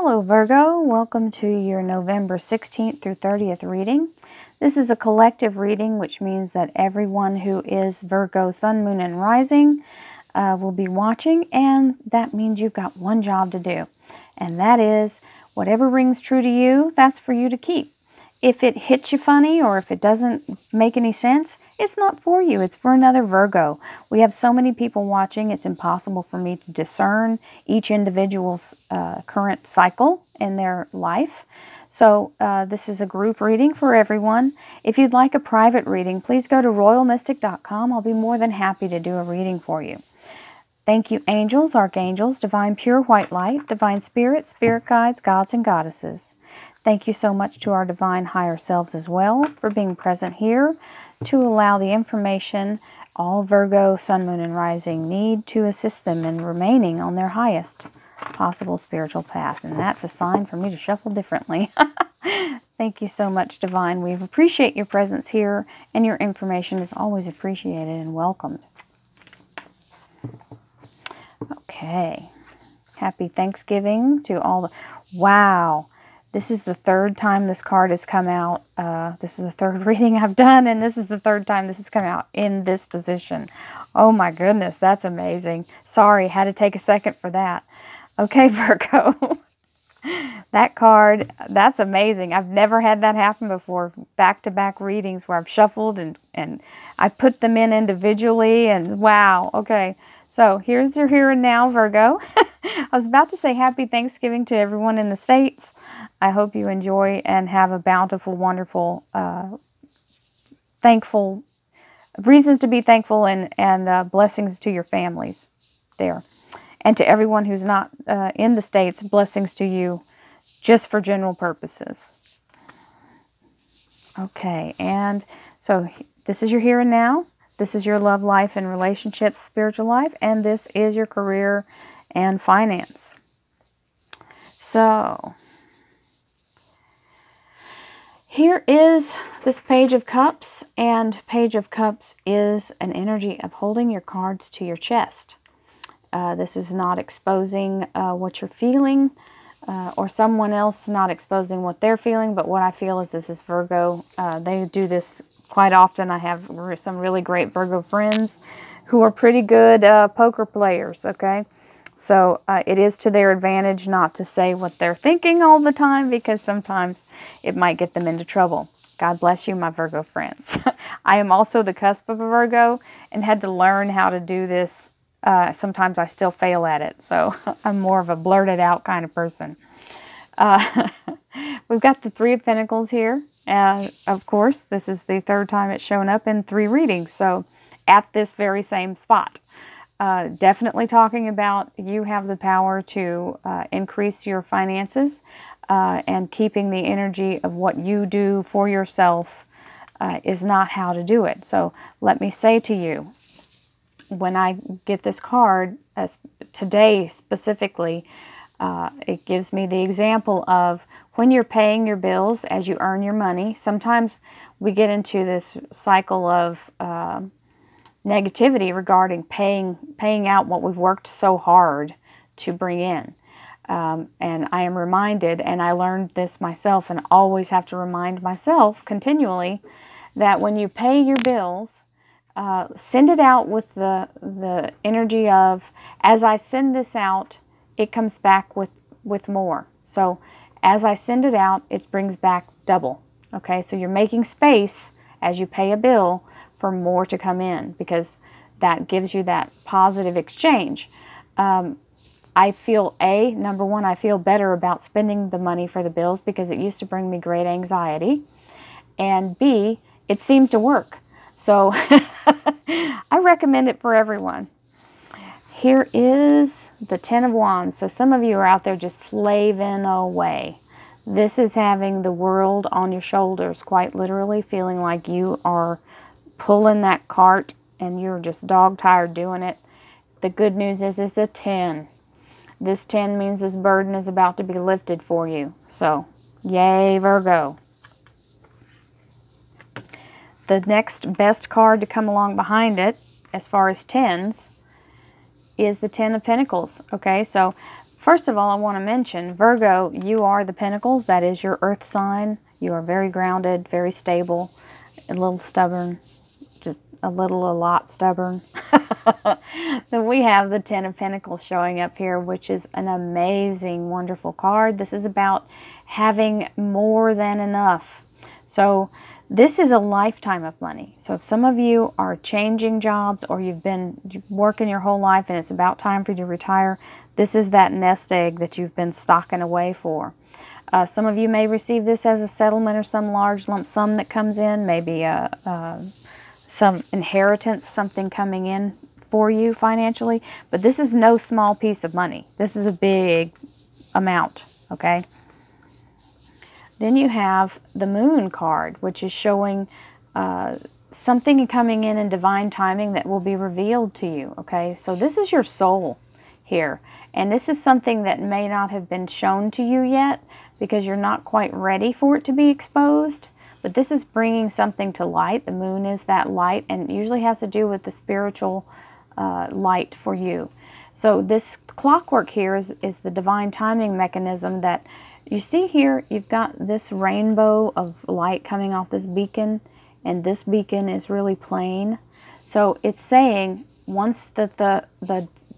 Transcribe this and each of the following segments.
Hello Virgo, welcome to your November 16th through 30th reading. This is a collective reading, which means that everyone who is Virgo Sun, Moon, and Rising will be watching, and that means you've got one job to do, and that is whatever rings true to you, that's for you to keep. If it hits you funny or if it doesn't make any sense, it's not for you. It's for another Virgo. We have so many people watching, it's impossible for me to discern each individual's current cycle in their life. So this is a group reading for everyone. If you'd like a private reading, please go to royalmystic.com. I'll be more than happy to do a reading for you. Thank you, angels, archangels, divine pure white light, divine spirits, spirit guides, gods, and goddesses. Thank you so much to our divine higher selves as well for being present here to allow the information all Virgo, Sun, Moon, and Rising need to assist them in remaining on their highest possible spiritual path. And that's a sign for me to shuffle differently. Thank you so much, Divine. We appreciate your presence here, and your information is always appreciated and welcomed. Okay. Happy Thanksgiving to all the... Wow. This is the third time this card has come out. This is the third reading I've done, and this is the third time this has come out in this position. Oh my goodness, that's amazing. Sorry, had to take a second for that. Okay, Virgo. That card, that's amazing. I've never had that happen before. Back-to-back readings where I've shuffled and I put them in individually, and wow, okay. So here's your here and now, Virgo. I was about to say happy Thanksgiving to everyone in the States. I hope you enjoy and have a bountiful, wonderful, thankful, reasons to be thankful and blessings to your families there. And to everyone who's not in the States, blessings to you just for general purposes. Okay, and so this is your here and now. This is your love life and relationships, spiritual life, and this is your career and finance. So, here is this Page of Cups, and Page of Cups is an energy of holding your cards to your chest. This is not exposing what you're feeling, or someone else not exposing what they're feeling, but what I feel is this is Virgo. They do this quite often. I have some really great Virgo friends who are pretty good poker players, okay? So it is to their advantage not to say what they're thinking all the time, because sometimes it might get them into trouble. God bless you, my Virgo friends. I am also the cusp of a Virgo and had to learn how to do this. Sometimes I still fail at it, so I'm more of a blurted out kind of person. We've got the Three of Pentacles here. Of course, this is the third time it's shown up in 3 readings, so at this very same spot. Definitely talking about you have the power to increase your finances and keeping the energy of what you do for yourself is not how to do it. So let me say to you, when I get this card, today specifically, it gives me the example of when you're paying your bills as you earn your money. Sometimes we get into this cycle of negativity regarding paying out what we've worked so hard to bring in. And I am reminded, and I learned this myself and always have to remind myself continually, that when you pay your bills, send it out with the energy of, as I send this out, it comes back with more. So as I send it out, it brings back double. Okay, so you're making space as you pay a bill for more to come in, because that gives you that positive exchange. I feel, number one, I feel better about spending the money for the bills because it used to bring me great anxiety. And B, it seems to work. So I recommend it for everyone. Here is the Ten of Wands. So some of you are out there just slaving away. This is having the world on your shoulders, quite literally, feeling like you are pulling that cart and you're just dog-tired doing it. The good news is it's a 10. This 10 means this burden is about to be lifted for you. So, yay, Virgo. The next best card to come along behind it, as far as 10s, is the Ten of Pentacles. Okay, so First of all, I want to mention, Virgo, you are the Pentacles. That is your earth sign. You are very grounded, very stable, a little stubborn, just a lot stubborn. Then we have the Ten of Pentacles showing up here, which is an amazing, wonderful card. This is about having more than enough. So this is a lifetime of money. So if some of you are changing jobs, or you've been working your whole life and it's about time for you to retire, this is that nest egg that you've been stocking away for. Some of you may receive this as a settlement or some large lump sum that comes in, maybe some inheritance, something coming in for you financially. But this is no small piece of money. This is a big amount, okay? Then you have the Moon card, which is showing something coming in divine timing that will be revealed to you, okay? So this is your soul here. And this is something that may not have been shown to you yet because you're not quite ready for it to be exposed. But this is bringing something to light. The moon is that light, and it usually has to do with the spiritual light for you. So this clockwork here is the divine timing mechanism that you see here. You've got this rainbow of light coming off this beacon, and this beacon is really plain. So it's saying once that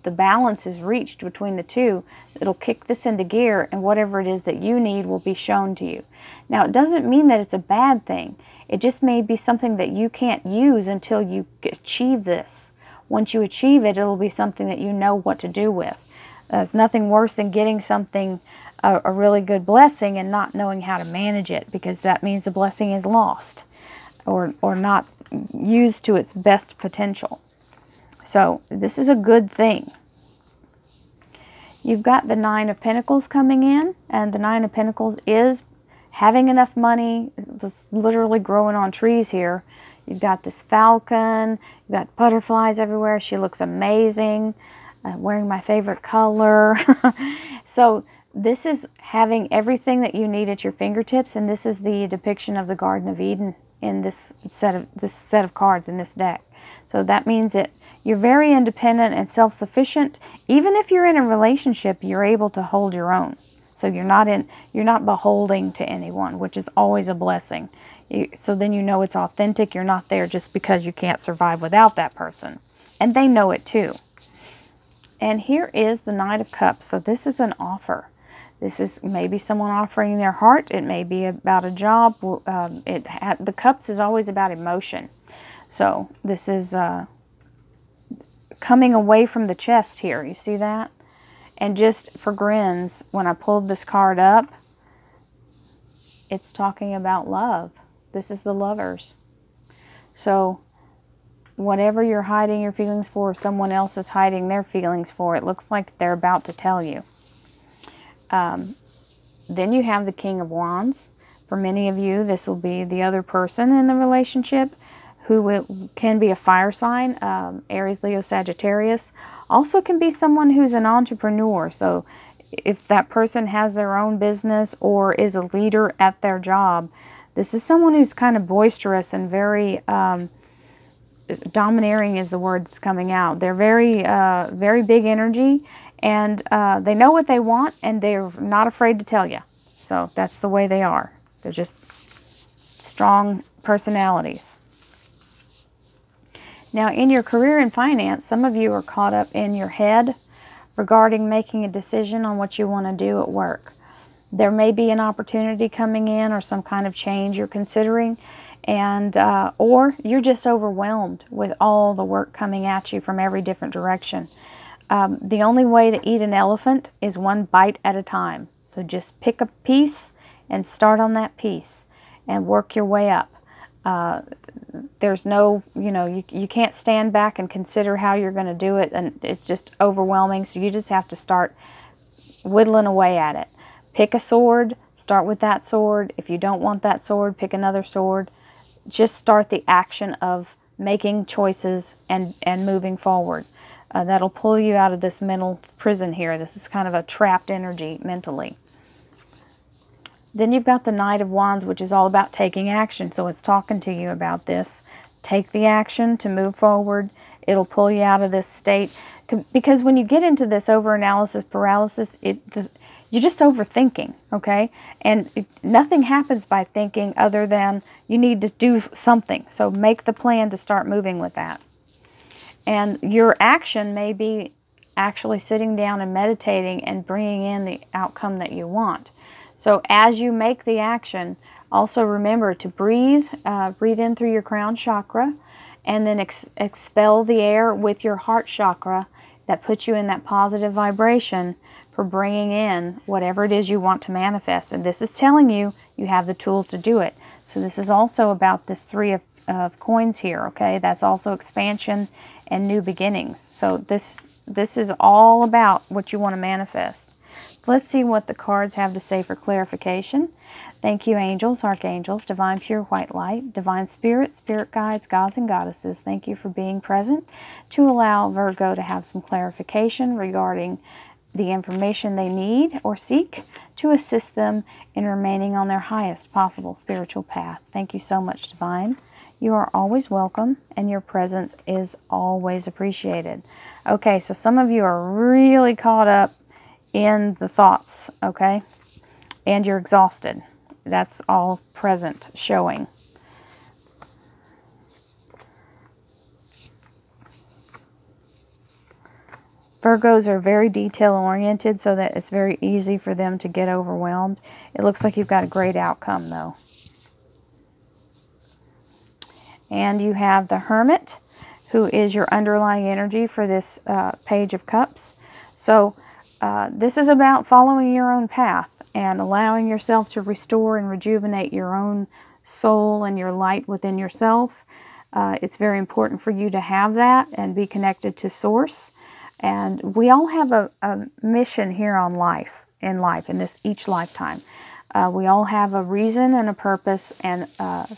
the balance is reached between the two, it'll kick this into gear, and whatever it is that you need will be shown to you. Now, it doesn't mean that it's a bad thing. It just may be something that you can't use until you achieve this. Once you achieve it, it'll be something that you know what to do with. It's nothing worse than getting something, a really good blessing, and not knowing how to manage it, because that means the blessing is lost or not used to its best potential. So this is a good thing. You've got the Nine of Pentacles coming in, and the Nine of Pentacles is having enough money. It's literally growing on trees here. You've got this falcon, you've got butterflies everywhere. She looks amazing, wearing my favorite color. So this is having everything that you need at your fingertips, and this is the depiction of the Garden of Eden in this set of cards in this deck. So that means that you're very independent and self-sufficient. Even if you're in a relationship, you're able to hold your own. So you're not beholden to anyone, which is always a blessing. So then you know it's authentic. You're not there just because you can't survive without that person. And they know it too. And here is the Knight of Cups. So this is an offer. This is maybe someone offering their heart. It may be about a job. The Cups is always about emotion. So this is coming away from the chest here. You see that? And just for grins, when I pulled this card up, it's talking about love. This is the Lovers. So whatever you're hiding your feelings for, someone else is hiding their feelings for, it looks like they're about to tell you. Then you have the King of Wands. For many of you, this will be the other person in the relationship who can be a fire sign, Aries, Leo, Sagittarius. Also can be someone who's an entrepreneur. So if that person has their own business or is a leader at their job, this is someone who's kind of boisterous and very domineering is the word that's coming out. They're very big energy, and they know what they want, and they're not afraid to tell you. So that's the way they are. They're just strong personalities. Now, in your career and finance, some of you are caught up in your head regarding making a decision on what you want to do at work. There may be an opportunity coming in or some kind of change you're considering, and or you're just overwhelmed with all the work coming at you from every different direction. The only way to eat an elephant is one bite at a time. So just pick a piece and start on that piece and work your way up. There's no, you can't stand back and consider how you're going to do it, and it's just overwhelming. So you just have to start whittling away at it. Pick a sword, start with that sword. If you don't want that sword, pick another sword. Just start the action of making choices and moving forward. That'll pull you out of this mental prison here. This is kind of a trapped energy mentally. Then you've got the Knight of Wands, which is all about taking action. So it's talking to you about this. Take the action to move forward. it'll pull you out of this state. Because when you get into this overanalysis paralysis, you're just overthinking, okay? And nothing happens by thinking other than you need to do something. So make the plan to start moving with that. And your action may be actually sitting down and meditating and bringing in the outcome that you want. So as you make the action, also remember to breathe. Breathe in through your crown chakra, and then expel the air with your heart chakra. That puts you in that positive vibration for bringing in whatever it is you want to manifest. And this is telling you you have the tools to do it. So this is also about this 3 of coins here, okay? That's also expansion and new beginnings. So this is all about what you want to manifest. Let's see what the cards have to say for clarification. Thank you, angels, archangels, divine pure white light, divine spirit, spirit guides, gods and goddesses. Thank you for being present to allow Virgo to have some clarification regarding the information they need or seek to assist them in remaining on their highest possible spiritual path. Thank you so much, divine. You are always welcome, and your presence is always appreciated. Okay, so some of you are really caught up in the thoughts, okay? And you're exhausted. That's all present showing. Virgos are very detail-oriented, so that it's very easy for them to get overwhelmed. It looks like you've got a great outcome, though. And you have the Hermit, who is your underlying energy for this Page of Cups. So this is about following your own path and allowing yourself to restore and rejuvenate your own soul and your light within yourself. It's very important for you to have that and be connected to Source. And we all have a mission here on in this each lifetime. We all have a reason and a purpose and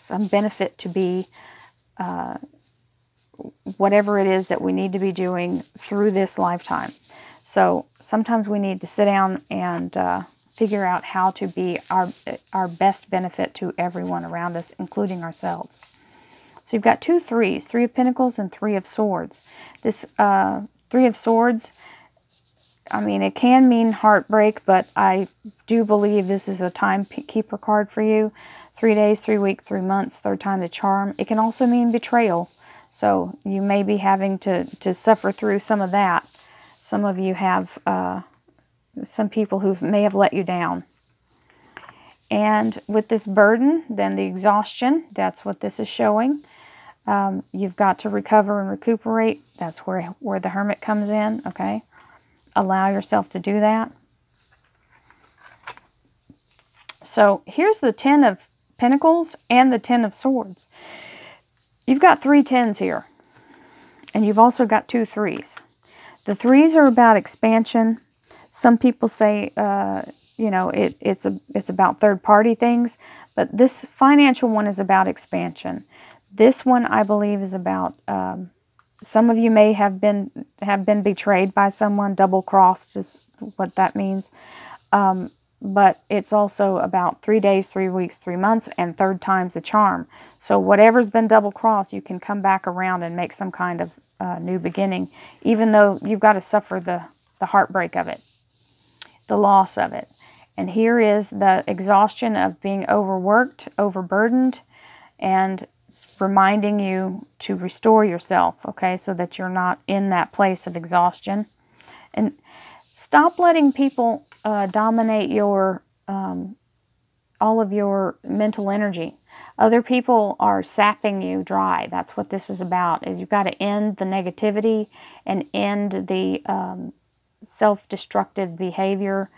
some benefit to be whatever it is that we need to be doing through this lifetime. So sometimes we need to sit down and figure out how to be our best benefit to everyone around us, including ourselves. So you've got 2 threes, 3 of Pentacles and 3 of Swords. This 3 of Swords, I mean, it can mean heartbreak, but I do believe this is a timekeeper card for you. 3 days, 3 weeks, 3 months, third time the charm. It can also mean betrayal. So you may be having to suffer through some of that. Some of you have some people who may have let you down. And with this burden, then the exhaustion, that's what this is showing. You've got to recover and recuperate. That's where the Hermit comes in, okay? Allow yourself to do that. So here's the 10 of Pentacles and the 10 of Swords. You've got 3 10s here. And you've also got 2 3s. The 3s are about expansion. Some people say, you know, it's about third-party things. But this financial one is about expansion. This one, I believe, is about, some of you may have been betrayed by someone. Double-crossed is what that means. But it's also about 3 days, 3 weeks, 3 months, and third time's the charm. So whatever's been double-crossed, you can come back around and make some kind of new beginning, even though you've got to suffer the heartbreak of it, the loss of it. And here is the exhaustion of being overworked, overburdened, and reminding you to restore yourself, okay, so that you're not in that place of exhaustion. And stop letting people dominate your all of your mental energy. Other people are sapping you dry. That's what this is about. Is you've got to end the negativity and end the self-destructive behavior.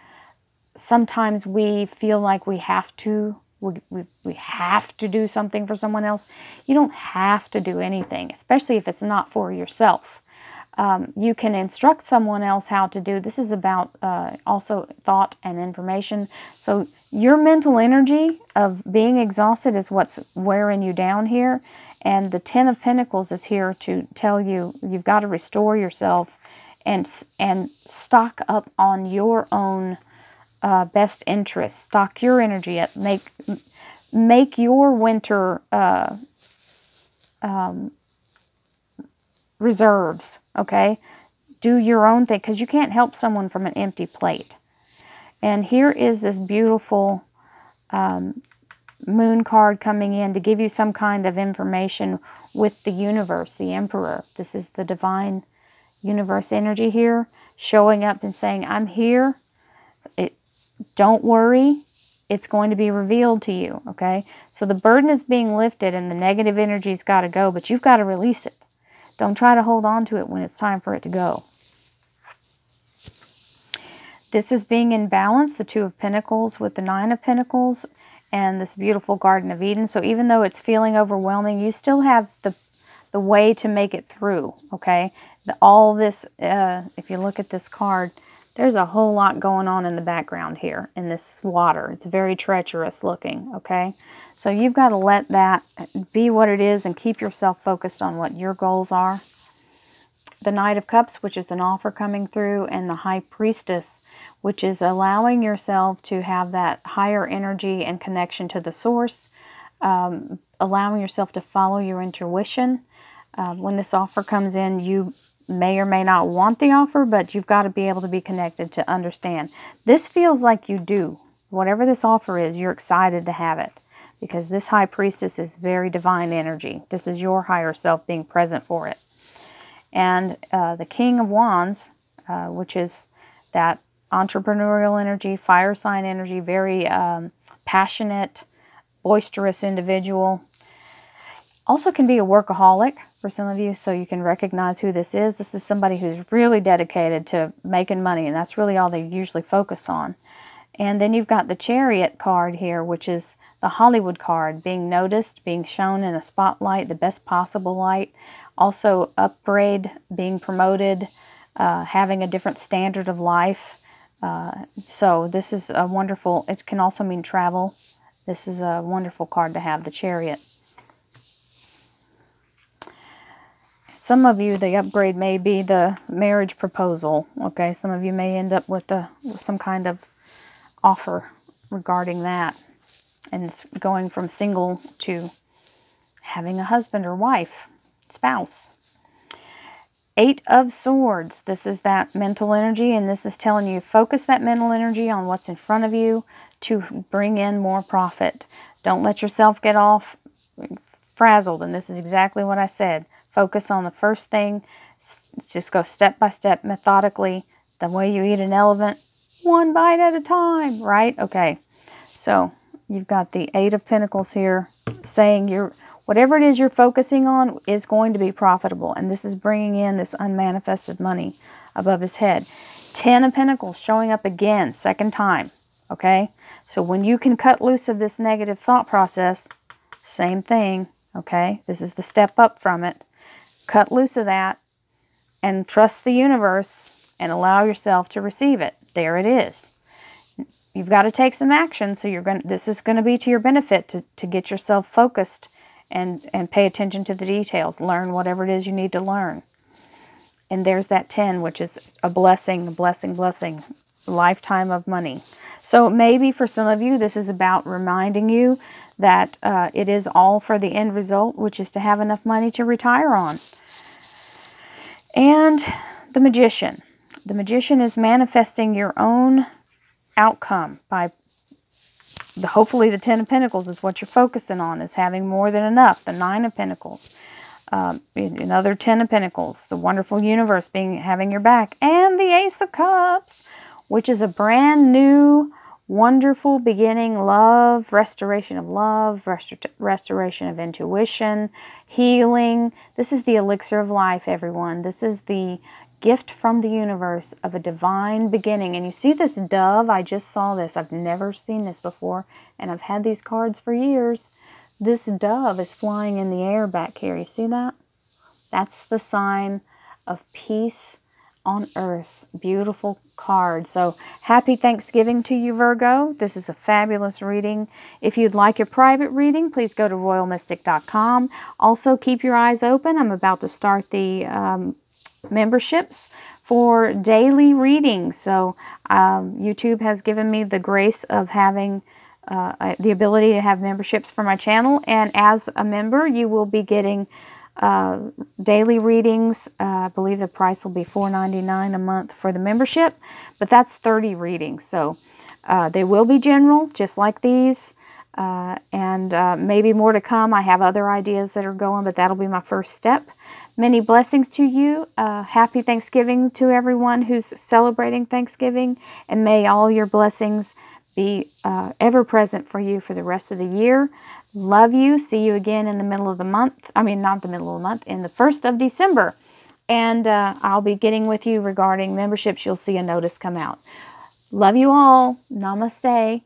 Sometimes we feel like we have to. We have to do something for someone else. You don't have to do anything, especially if it's not for yourself. You can instruct someone else how to do. This is about also thought and information. So your mental energy of being exhausted is what's wearing you down here. And the 10 of Pentacles is here to tell you you've got to restore yourself and stock up on your own best interests. Stock your energy up. Make your winter reserves, okay? Do your own thing, because you can't help someone from an empty plate. And here is this beautiful moon card coming in to give you some kind of information with the universe, the Emperor. This is the divine universe energy here, showing up and saying, I'm here. Don't worry. It's going to be revealed to you, okay? So the burden is being lifted and the negative energy's got to go, but you've got to release it. Don't try to hold on to it when it's time for it to go. This is being in balance, the Two of Pentacles with the Nine of Pentacles and this beautiful Garden of Eden. So even though it's feeling overwhelming, you still have the way to make it through, okay? All this, if you look at this card, there's a whole lot going on in the background here in this water. It's very treacherous looking, okay? So you've got to let that be what it is and keep yourself focused on what your goals are. The Knight of Cups, which is an offer coming through, and the High Priestess, which is allowing yourself to have that higher energy and connection to the source, allowing yourself to follow your intuition. When this offer comes in, you may or may not want the offer, but you've got to be able to be connected to understand. This feels like you do. Whatever this offer is, you're excited to have it, because this High Priestess is very divine energy. This is your higher self being present for it. And the King of Wands, which is that entrepreneurial energy, fire sign energy, very passionate, boisterous individual. Also can be a workaholic for some of you, so you can recognize who this is. This is somebody who's really dedicated to making money, and that's really all they usually focus on. And then you've got the Chariot card here, which is the Hollywood card, being noticed, being shown in a spotlight, the best possible light. Also upgrade, being promoted, having a different standard of life. So this is a wonderful, it can also mean travel. This is a wonderful card to have, the Chariot. Some of you, the upgrade may be the marriage proposal. Okay, some of you may end up with some kind of offer regarding that. And it's going from single to having a husband or wife, spouse. Eight of Swords. This is that mental energy, and this is telling you focus that mental energy on what's in front of you to bring in more profit. Don't let yourself get off frazzled, and this is exactly what I said. Focus on the first thing. Just go step by step, methodically, the way you eat an elephant, one bite at a time, right? Okay, so you've got the Eight of Pentacles here saying whatever it is you're focusing on is going to be profitable. And this is bringing in this unmanifested money above his head. 10 of Pentacles showing up again, second time. Okay? So when you can cut loose of this negative thought process, same thing. Okay? This is the step up from it. Cut loose of that and trust the universe and allow yourself to receive it. There it is. You've got to take some action. So this is going to be to your benefit to get yourself focused and pay attention to the details. Learn whatever it is you need to learn. And there's that 10, which is a blessing, blessing, lifetime of money. So maybe for some of you, this is about reminding you that it is all for the end result, which is to have enough money to retire on. And the Magician. The Magician is manifesting your own outcome by hopefully the 10 of Pentacles is what you're focusing on, is having more than enough. The 9 of Pentacles, another 10 of Pentacles, the wonderful universe having your back, and the Ace of Cups, which is a brand new, wonderful beginning, restoration of restoration of intuition, healing. This is the elixir of life, everyone. This is the gift from the universe of a divine beginning. And you see this dove? I just saw this. I've never seen this before, and I've had these cards for years. This dove is flying in the air back here. You see that? That's the sign of peace on earth. Beautiful card. So happy Thanksgiving to you, Virgo. This is a fabulous reading. If you'd like a private reading, please go to royalmystic.com. Also, keep your eyes open. I'm about to start the memberships for daily readings. So YouTube has given me the grace of having the ability to have memberships for my channel, and as a member you will be getting daily readings. I believe the price will be $4.99 a month for the membership, but that's 30 readings. So they will be general, just like these, and maybe more to come. I have other ideas that are going, but that'll be my first step. Many blessings to you. Happy Thanksgiving to everyone who's celebrating Thanksgiving, and may all your blessings be ever present for you for the rest of the year. Love you. See you again in the middle of the month. I mean, not the middle of the month, in the 1st of December. And I'll be getting with you regarding memberships. You'll see a notice come out. Love you all. Namaste.